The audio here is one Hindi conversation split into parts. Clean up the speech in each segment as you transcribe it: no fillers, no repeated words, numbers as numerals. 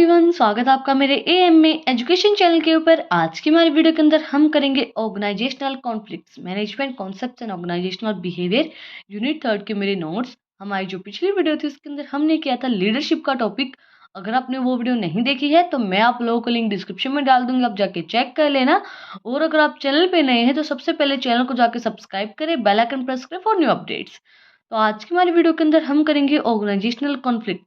एवरीवन, स्वागत है आपका मेरे एएम में एजुकेशन चैनल के ऊपर। आज की हमारी वीडियो के अंदर हम करेंगे organisational conflicts, management concepts and organisational behaviour, unit 3 के मेरे नोट्स। हमारी जो पिछली वीडियो थी उसके अंदर हमने किया था लीडरशिप का टॉपिक। अगर आपने वो वीडियो नहीं देखी है तो मैं आप लोगों को लिंक डिस्क्रिप्शन में डाल दूंगी, आप जाके चेक कर लेना। और अगर आप चैनल पे नए हैं तो सबसे पहले चैनल को जाके सब्सक्राइब करें, बेल आइकन प्रेस करें फॉर न्यू अपडेट्स। तो आज की हमारी वीडियो के अंदर हम करेंगे organisational conflict.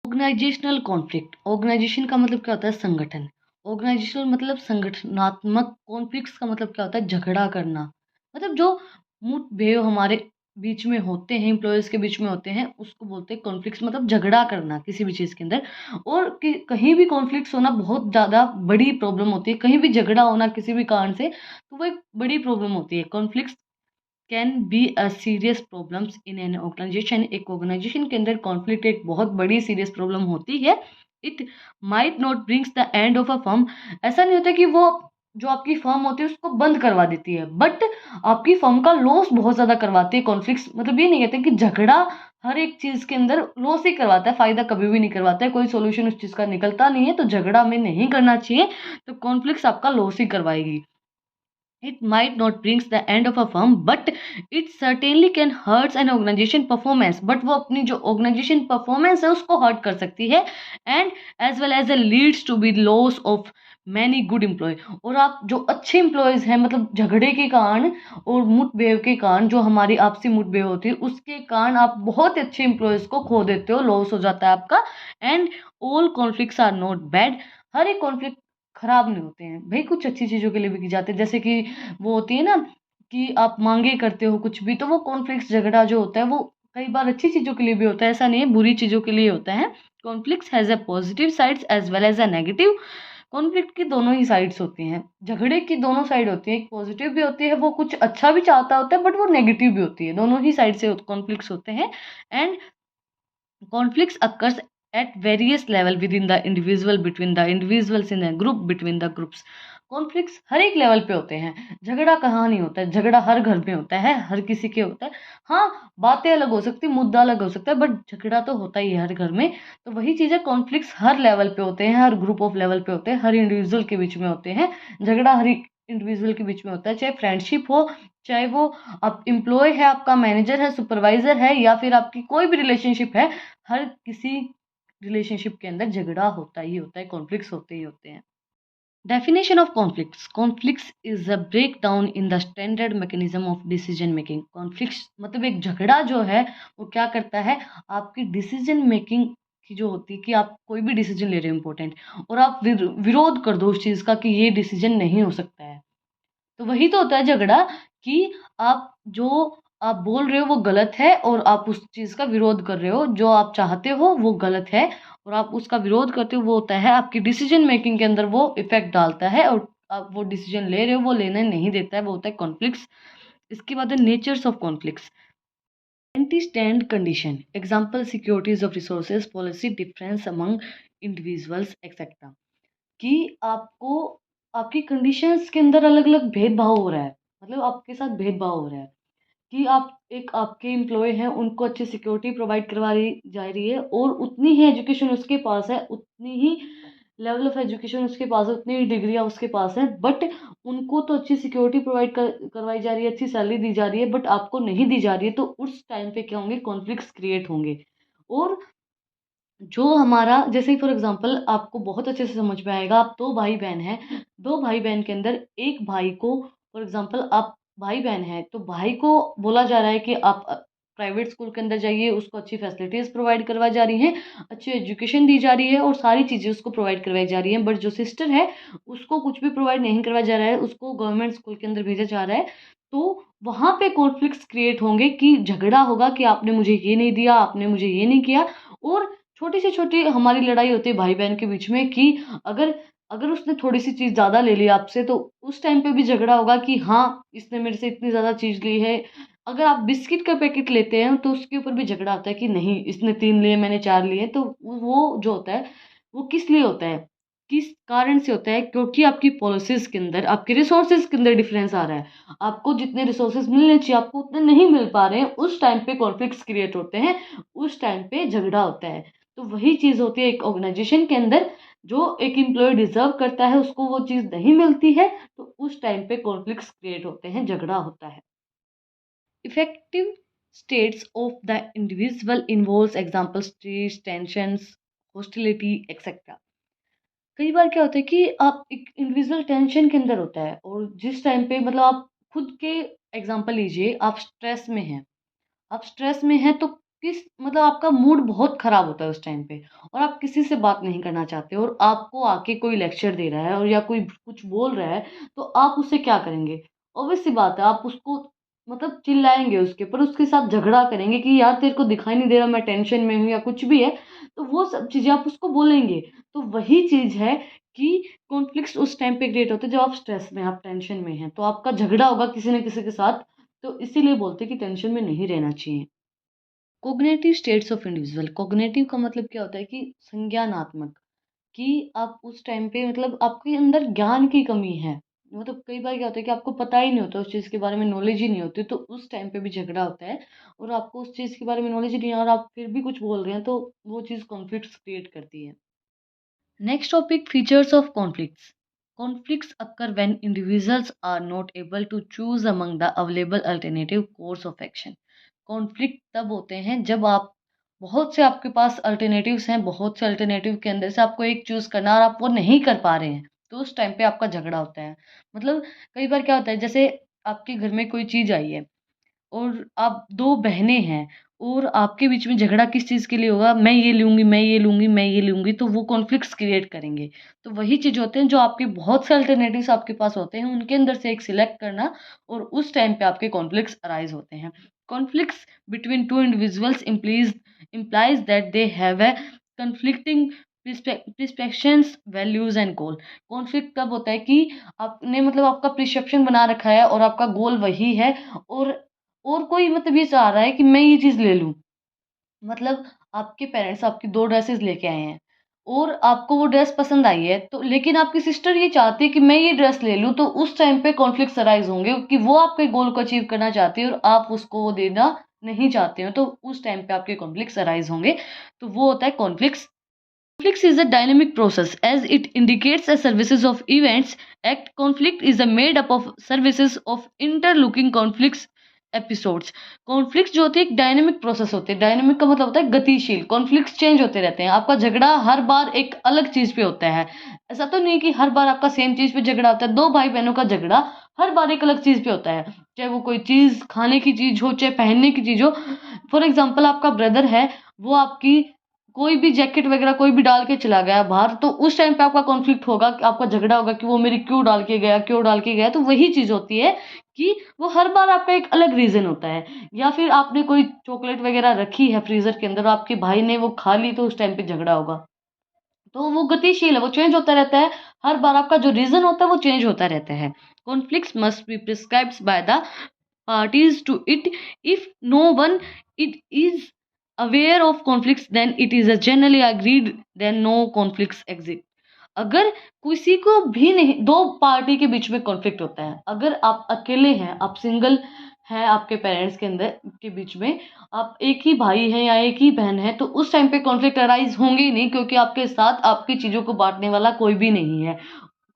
Organisational conflict, organisation का मतलब क्या होता है? संगठन। ऑर्गेनाइजेशनल मतलब संगठनात्मक। कॉन्फ्लिक्ट्स का मतलब क्या होता है? झगड़ा करना। मतलब जो मुठभेड़ हमारे बीच में होते हैं, एम्प्लॉयज के बीच में होते हैं, उसको बोलते हैं कॉन्फ्लिक्ट्स। मतलब झगड़ा करना किसी भी चीज़ के अंदर। और कहीं भी कॉन्फ्लिक्ट्स होना बहुत ज़्यादा बड़ी प्रॉब्लम होती है। कहीं भी झगड़ा होना किसी भी कारण से, तो वो एक बड़ी प्रॉब्लम होती है। Conflicts can be a serious problems in an organisation. एक ऑर्गेनाइजेशन के अंदर कॉन्फ्लिक्ट एक बहुत बड़ी सीरियस प्रॉब्लम होती है। It might not brings the end of a firm. ऐसा नहीं होता कि वो जो आपकी फर्म होती है उसको बंद करवा देती है, बट आपकी फर्म का लॉस बहुत ज़्यादा करवाती है। कॉन्फ्लिक्ट्स मतलब ये नहीं कहते कि झगड़ा हर एक चीज़ के अंदर लॉस ही करवाता है, फ़ायदा कभी भी नहीं करवाता है। कोई सोल्यूशन उस चीज़ का निकलता नहीं है, तो झगड़ा हमें नहीं करना चाहिए। तो कॉन्फ्लिक्ट्स आपका लॉस ही करवाएगी। It might not brings the end of a firm, but it certainly can hurts an organization performance. But वो अपनी जो organization performance है उसको hurt कर सकती है, and as well as a leads to be loss of many good employee। और आप जो अच्छे employees हैं, मतलब झगड़े के कारण और मुठभेड़ के कारण, जो हमारी आपसी मुठभेड़ होती है उसके कारण आप बहुत अच्छे employees को खो देते हो, लॉस हो जाता है आपका। And all conflicts are not bad। हर एक कॉन्फ्लिक्ट खराब नहीं होते हैं भाई, कुछ अच्छी चीज़ों के लिए भी की जाते हैं। जैसे कि वो होती है ना कि आप मांगे करते हो कुछ भी, तो वो कॉन्फ्लिक्ट्स झगड़ा जो होता है वो कई बार अच्छी चीज़ों के लिए भी होता है, ऐसा नहीं है बुरी चीज़ों के लिए होता है। Conflicts has a positive sides as well as a negative. Conflict की दोनों ही साइड्स होती हैं, झगड़े की दोनों साइड होती है। एक पॉजिटिव भी होती है, वो कुछ अच्छा भी चाहता होता है, बट वो नेगेटिव भी होती है। दोनों ही साइड से कॉन्फ्लिक्ट्स होते हैं। And conflicts occurs at various level within the individual, between the individuals in a group, between the groups। Conflicts हर एक लेवल पे होते हैं। झगड़ा कहाँ नहीं होता है? झगड़ा हर घर में होता है, हर किसी के होता है। हाँ, बातें अलग हो सकती, मुद्दा अलग हो सकता है, बट झगड़ा तो होता ही है हर घर में। तो वही चीज़ है, कॉन्फ्लिक्ट्स हर लेवल पे होते हैं, हर ग्रुप ऑफ लेवल पे होते हैं, हर इंडिविजुअल के बीच में होते हैं। झगड़ा हर एक इंडिविजुअल के बीच में होता है, चाहे फ्रेंडशिप हो, चाहे वो आप एम्प्लॉय है, आपका मैनेजर है, सुपरवाइजर है, या फिर आपकी कोई भी रिलेशनशिप है। हर किसी रिलेशनशिप के अंदर झगड़ा होता ही होता है, कॉन्फ्लिक्ट्स होते ही होते हैं। Definition of conflicts. Conflicts is a breakdown in the standard mechanism of decision making. Conflicts मतलब एक झगड़ा जो है वो क्या करता है, आपकी डिसीजन मेकिंग की जो होती है कि आप कोई भी डिसीजन ले रहे हो इंपॉर्टेंट, और आप विरोध कर दो उस चीज़ का कि ये डिसीजन नहीं हो सकता है। तो वही तो होता है झगड़ा, कि आप जो आप बोल रहे हो वो गलत है और आप उस चीज़ का विरोध कर रहे हो। जो आप चाहते हो वो गलत है और आप उसका विरोध करते हो, वो होता है आपकी डिसीजन मेकिंग के अंदर वो इफ़ेक्ट डालता है, और आप वो डिसीजन ले रहे हो वो लेने नहीं देता है, वो होता है कॉन्फ्लिक्ट्स। इसके बाद है natures of conflicts. Antecedent condition, example securities of resources, policy difference among individuals etcetera. कि आपको आपकी कंडीशंस के अंदर अलग-अलग भेदभाव हो रहा है। मतलब आपके साथ भेदभाव हो रहा है कि आप एक आपके एम्प्लॉयी हैं, उनको अच्छी सिक्योरिटी प्रोवाइड करवाई जा रही है, और उतनी ही एजुकेशन उसके पास है, उतनी ही लेवल ऑफ एजुकेशन उसके पास है, उतनी ही डिग्रियाँ उसके पास हैं, बट उनको तो अच्छी सिक्योरिटी प्रोवाइड करवाई जा रही है, अच्छी सैलरी दी जा रही है, बट आपको नहीं दी जा रही है। तो उस टाइम पे क्या होंगे? कॉन्फ्लिक्ट्स क्रिएट होंगे। और जो हमारा, जैसे फॉर एग्जांपल आपको बहुत अच्छे से समझ में आएगा, आप 2 भाई-बहन हैं, 2 भाई-बहन के अंदर एक भाई को, फॉर एग्जांपल आप भाई-बहन हैं, तो भाई को बोला जा रहा है कि आप प्राइवेट स्कूल के अंदर जाइए, उसको अच्छी फैसिलिटीज़ प्रोवाइड करवाई जा रही हैं, अच्छी एजुकेशन दी जा रही है और सारी चीज़ें उसको प्रोवाइड करवाई जा रही हैं। बट जो सिस्टर है, उसको कुछ भी प्रोवाइड नहीं करवाया जा रहा है, उसको गवर्नमेंट स्कूल के अंदर भेजा जा रहा है। तो वहाँ पे कॉन्फ्लिक्ट्स क्रिएट होंगे कि झगड़ा होगा कि आपने मुझे ये नहीं दिया, आपने मुझे ये नहीं किया। और छोटी से छोटी हमारी लड़ाई होती है भाई-बहन के बीच में कि अगर अगर उसने थोड़ी-सी चीज़ ज़्यादा ले ली आपसे, तो उस टाइम पे भी झगड़ा होगा कि हाँ, इसने मेरे से इतनी ज़्यादा चीज़ ली है। अगर आप बिस्किट का पैकेट लेते हैं, तो उसके ऊपर भी झगड़ा होता है कि नहीं, इसने 3 लिए, मैंने 4 लिए। तो वो जो होता है, वो किस लिए होता है? किस कारण से होता है? क्योंकि आपकी पॉलिसीज़ के अंदर, आपके रिसोर्सेज़ के अंदर डिफरेंस आ रहा है। आपको जितने रिसोर्सेज़ मिलने चाहिए, आपको उतने नहीं मिल पा रहे हैं। उस टाइम पे कॉन्फ्लिक्ट्स क्रिएट होते हैं, उस टाइम पे झगड़ा होता है। तो वही चीज़ होती है एक ऑर्गेनाइजेशन के अंदर, जो एक एम्प्लॉय डिजर्व करता है उसको वो चीज़ नहीं मिलती है, तो उस टाइम पे कॉन्फ्लिक्ट्स क्रिएट होते हैं, झगड़ा होता है। Effective states of the individual involves example stress, tensions, hostility, etc. कई बार क्या होता है कि आप एक इंडिविजुअल टेंशन के अंदर होता है, और जिस टाइम पे मतलब आप खुद के एग्जांपल लीजिए, आप स्ट्रेस में हैं, आप स्ट्रेस में हैं तो किस मतलब आपका मूड बहुत खराब होता है उस टाइम पे, और आप किसी से बात नहीं करना चाहते, और आपको आके कोई लेक्चर दे रहा है और या कोई कुछ बोल रहा है, तो आप उससे क्या करेंगे? ऑब्वियस सी बात है, आप उसको मतलब चिल्लाएंगे उसके ऊपर, उसके साथ झगड़ा करेंगे कि यार तेरे को दिखाई नहीं दे रहा मैं टेंशन में हूँ या कुछ भी है, तो वो सब चीज़ें आप उसको बोलेंगे। तो वही चीज़ है कि कॉन्फ्लिक्ट्स उस टाइम पे क्रिएट होते हैं जब आप स्ट्रेस में, आप टेंशन में हैं, तो आपका झगड़ा होगा किसी न किसी के साथ। तो इसीलिए बोलते हैं कि टेंशन में नहीं रहना चाहिए। Cognitive states of individual, cognitive का मतलब क्या होता है कि संज्ञानात्मक, कि आप उस टाइम पे मतलब आपके अंदर ज्ञान की कमी है, मतलब कई बार क्या होता है कि आपको पता ही नहीं होता, उस चीज़ के बारे में नॉलेज ही नहीं होती, तो उस टाइम पे भी झगड़ा होता है, और आपको उस चीज़ के बारे में नॉलेज ही नहीं है और आप फिर भी कुछ बोल रहे हैं, तो वो चीज़ कॉन्फ्लिक्ट्स क्रिएट करती है। Next topic, features of conflicts. Conflicts occur when individuals are not able to choose among the available alternative course of action. Conflict तब होते हैं जब आप बहुत से आपके पास अल्टरनेटिव्स हैं, बहुत से अल्टरनेटिव के अंदर से आपको एक चूज़ करना और आप वो नहीं कर पा रहे हैं, तो उस टाइम पे आपका झगड़ा होता है। मतलब कई बार क्या होता है, जैसे आपके घर में कोई चीज़ आई है और आप 2 बहनें हैं, और आपके बीच में झगड़ा किस चीज़ के लिए होगा, मैं ये लूँगी, मैं ये लूँगी, मैं ये लूँगी, तो वो कॉन्फ्लिक्ट्स क्रिएट करेंगे। तो वही चीज़ होते हैं जो आपके बहुत से अल्टरनेटिव्स आपके पास होते हैं, उनके अंदर से एक सिलेक्ट करना, और उस टाइम पे आपके कॉन्फ्लिक्ट्स अराइज़ होते हैं। Conflicts between 2 individuals implies that they have a conflicting perceptions, values and goal. Conflict तब होता है कि आपने मतलब आपका परसेप्शन बना रखा है और आपका गोल वही है, और कोई मतलब ये चाह रहा है कि मैं ये चीज़ ले लूँ। मतलब आपके पेरेंट्स आपकी 2 ड्रेसेस लेके आए हैं, और आपको वो ड्रेस पसंद आई है, तो लेकिन आपकी सिस्टर ये चाहती है कि मैं ये ड्रेस ले लूँ, तो उस टाइम पे कॉन्फ्लिक्ट्स अराइज़ होंगे कि वो आपके गोल को अचीव करना चाहती है और आप उसको वो देना नहीं चाहते हो, तो उस टाइम पे आपके कॉन्फ्लिक्ट्स अराइज़ होंगे। तो वो होता है conflicts. Conflicts is a dynamic process as it indicates a services of events. Act conflict is a made up of services of interlocking conflicts episodes. Conflict जो होते हैं एक डायनेमिक प्रोसेस होते हैं, डायनेमिक का मतलब होता है गतिशील, कॉन्फ्लिक्ट्स चेंज होते रहते हैं, आपका झगड़ा हर बार एक अलग चीज पे होता है। ऐसा तो नहीं कि हर बार आपका सेम चीज पे झगड़ा होता है, दो भाई बहनों का झगड़ा हर बार एक अलग चीज पे होता है, चाहे वो कोई चीज खाने की चीज हो, चाहे पहनने की चीज हो। फॉर एग्जाम्पल आपका ब्रदर है, वो आपकी कोई भी जैकेट वगैरह कोई भी डाल के चला गया बाहर, तो उस टाइम पे आपका कॉन्फ्लिक्ट होगा, आपका झगड़ा होगा कि वो मेरी क्यों डाल के गया, क्यों डाल के गया। तो वही चीज होती है कि वो हर बार आपका एक अलग रीजन होता है। या फिर आपने कोई चॉकलेट वगैरह रखी है फ्रीजर के अंदर, आपके भाई ने वो खा ली, तो उस टाइम पे झगड़ा होगा। तो वो गतिशील है, वो चेंज होता रहता है, हर बार आपका जो रीजन होता है वो चेंज होता रहता है। Conflicts must be prescribed by the parties to it. If no one it is aware of conflicts, then it is a generally agreed then no conflicts exist. अगर किसी को भी नहीं, दो पार्टी के बीच में कॉन्फ्लिक्ट होता है, अगर आप अकेले हैं, आप सिंगल हैं, आपके पेरेंट्स के अंदर के बीच में आप एक ही भाई हैं या एक ही बहन है, तो उस टाइम पे कॉन्फ्लिक्ट अराइज होंगे ही नहीं, क्योंकि आपके साथ आपकी चीज़ों को बांटने वाला कोई भी नहीं है।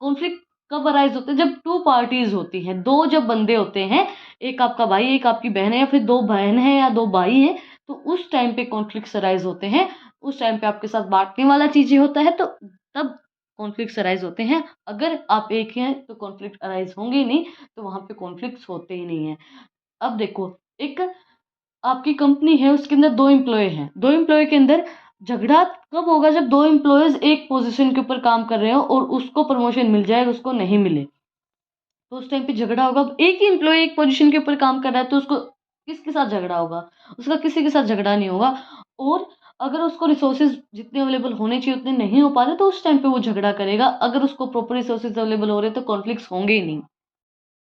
कॉन्फ्लिक्ट कब अराइज होते हैं? जब टू पार्टीज होती हैं, दो जब बंदे होते हैं, एक आपका भाई एक आपकी बहन है, या फिर दो बहन है या दो भाई हैं, तो उस टाइम पे कॉन्फ्लिक्ट्स अराइज होते हैं। उस टाइम पे आपके साथ बांटने वाला चीजें होता है, तो तब कॉन्फ्लिक्ट्स अराइज होते हैं। अगर आप एक हैं तो कॉन्फ्लिक्ट अराइज होंगे ही नहीं, तो वहां पे कॉन्फ्लिक्ट्स होते ही नहीं है। अब देखो, एक आपकी कंपनी है, उसके अंदर दो एम्प्लॉय हैं, दो एम्प्लॉय के अंदर झगड़ा कब होगा? जब दो एम्प्लॉयज एक पोजीशन के ऊपर काम कर रहे हो और उसको प्रमोशन मिल जाए और उसको नहीं मिले, तो उस टाइम पे झगड़ा होगा। अब एक ही एम्प्लॉय एक पोजीशन के ऊपर काम कर रहा है, तो उसको किसके साथ झगड़ा होगा? उसका किसी के साथ झगड़ा नहीं होगा। और अगर उसको रिसोर्सेज जितने अवेलेबल होने चाहिए उतने नहीं हो पा रहे, तो उस टाइम पे वो झगड़ा करेगा। अगर उसको प्रॉपर रिसोर्सेज अवेलेबल हो रहे, तो कॉन्फ्लिक्ट्स होंगे ही नहीं।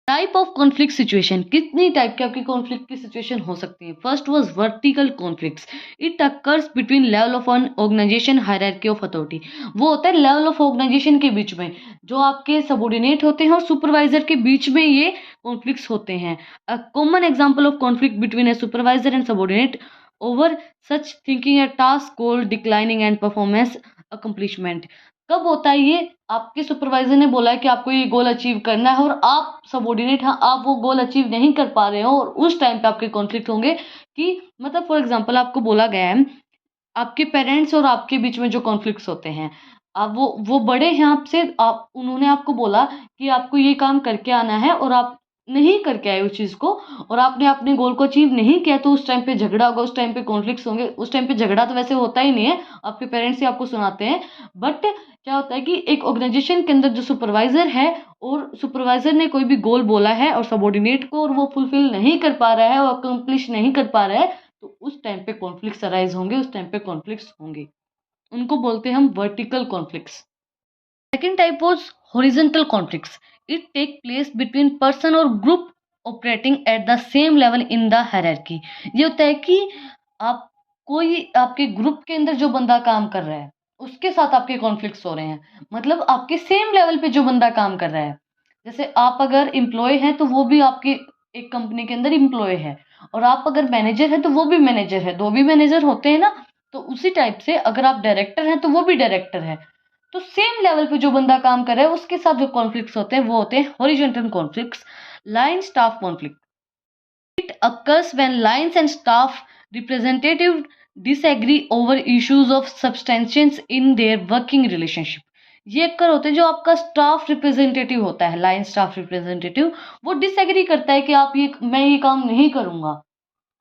टाइप ऑफ कॉन्फ्लिक्ट सिचुएशन, कितनी टाइप की आपकी कॉन्फ्लिक्ट की सिचुएशन हो सकती है? First was vertical conflicts. It occurs between level of an organisation hierarchy of authority. वो होता है लेवल ऑफ ऑर्गेनाइजेशन के बीच में, जो आपके सबऑर्डिनेट होते हैं और सुपरवाइजर के बीच में ये कॉन्फ्लिक्ट्स होते हैं। A common example of conflict between A supervisor and subordinate over such thinking A task goal declining and performance accomplishment. कब होता है ये? आपके सुपरवाइजर ने बोला है कि आपको ये गोल अचीव करना है और आप सबॉर्डिनेट हैं, आप वो गोल अचीव नहीं कर पा रहे हो और उस टाइम पे आपके कॉन्फ्लिक्ट होंगे कि मतलब फॉर एग्जांपल आपको बोला गया है, आपके पेरेंट्स और आपके बीच में जो कॉन्फ्लिक्ट्स होते हैं, आप वो बड़े हैं आपसे, आप उन्होंने आपको बोला कि आपको ये काम करके आना है और आप नहीं करके आए उस चीज़ को और आपने अपने गोल को अचीव नहीं किया, तो उस टाइम पे झगड़ा होगा, उस टाइम पे कॉन्फ्लिक्ट्स होंगे। उस टाइम पे झगड़ा तो वैसे होता ही नहीं है, आपके पेरेंट्स ही आपको सुनाते हैं। बट क्या होता है कि एक ऑर्गेनाइजेशन के अंदर जो सुपरवाइजर है और सुपरवाइजर ने कोई भी गोल बोला है और सबॉर्डिनेट को और वो फुलफिल नहीं कर पा रहा है और अकम्प्लिश नहीं कर पा रहा है, तो उस टाइम पे कॉन्फ्लिक्ट्स अराइज होंगे, उस टाइम पे कॉन्फ्लिक्ट्स होंगे। उनको बोलते हैं हम vertical conflicts. Second type was horizontal conflicts. It take place between person और group operating at the same level in the hierarchy. ये होता है कि आप कोई आपके ग्रुप के अंदर जो बंदा काम कर रहा है उसके साथ आपके कॉन्फ्लिक्ट्स हो रहे हैं, मतलब आपके सेम लेवल पे जो बंदा काम कर रहा है। जैसे आप अगर एम्प्लॉय हैं तो वो भी आपके एक कंपनी के अंदर एम्प्लॉय है, और आप अगर मैनेजर हैं तो वो भी मैनेजर है, दो भी मैनेजर होते हैं ना। तो उसी टाइप से अगर आप डायरेक्टर हैं तो वो भी डायरेक्टर है। तो सेम लेवल पे जो बंदा काम कर रहा है उसके साथ जो कॉन्फ्लिक्ट्स होते हैं वो होते हैं horizontal conflicts. Line staff conflict, it occurs when lines and staff representative disagree over issues of substance in their working relationship। ये अक्कर होते हैं जो आपका स्टाफ रिप्रेजेंटेटिव होता है, लाइन स्टाफ रिप्रेजेंटेटिव, वो डिसएग्री करता है कि आप ये मैं ये काम नहीं करूंगा।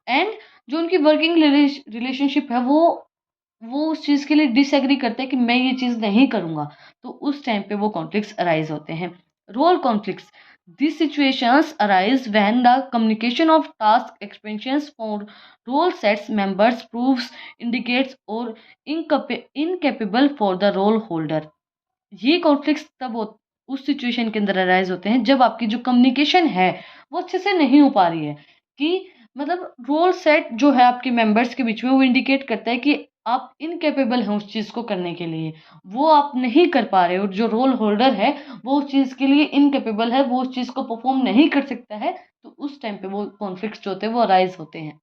एंड जो उनकी वर्किंग रिलेशनशिप है वो उस चीज़ के लिए डिसएग्री करते हैं कि मैं ये चीज़ नहीं करूँगा। तो उस टाइम पे वो कॉन्फ्लिक्ट्स अराइज़ होते हैं। Role conflicts, these situations arise when the communication of task expansions for role sets members proves indicates or incapable for the role holder। ये कॉन्फ्लिक्ट्स उस सिचुएशन के अंदर अराइज होते हैं जब आपकी जो कम्युनिकेशन है वो अच्छे से नहीं हो पा रही है, कि मतलब रोल सेट जो है आपके मेंबर्स के बीच में वो इंडिकेट करता है कि आप इनकेपेबल हैं उस चीज़ को करने के लिए, वो आप नहीं कर पा रहे हो। जो रोल होल्डर है वो उस चीज़ के लिए इनकेपेबल है, वो उस चीज़ को परफॉर्म नहीं कर सकता है। तो उस टाइम पे वो कॉन्फ्लिक्ट्स जो होते हैं वो अराइज होते हैं।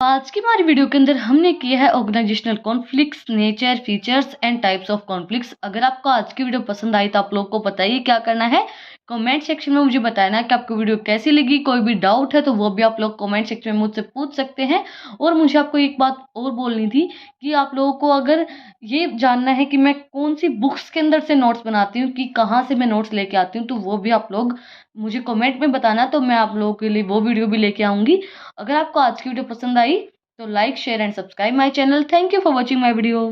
आज की हमारी वीडियो के अंदर हमने किया है organisational conflicts, nature, features and types of conflicts. अगर आपको आज की वीडियो पसंद आई तो आप लोग को बताइए क्या करना है, कमेंट सेक्शन में मुझे बताना कि आपको वीडियो कैसी लगी। कोई भी डाउट है तो वो भी आप लोग कमेंट सेक्शन में मुझसे पूछ सकते हैं। और मुझे आपको एक बात और बोलनी थी कि आप लोगों को अगर ये जानना है कि मैं कौन सी बुक्स के अंदर से नोट्स बनाती हूँ, कि कहाँ से मैं नोट्स लेके आती हूँ, तो वो भी आप लोग मुझे कमेंट में बताना, तो मैं आप लोगों के लिए वो वीडियो भी लेके आऊँगी। अगर आपको आज की वीडियो पसंद आई तो like share and subscribe my channel. Thank you for watching my video.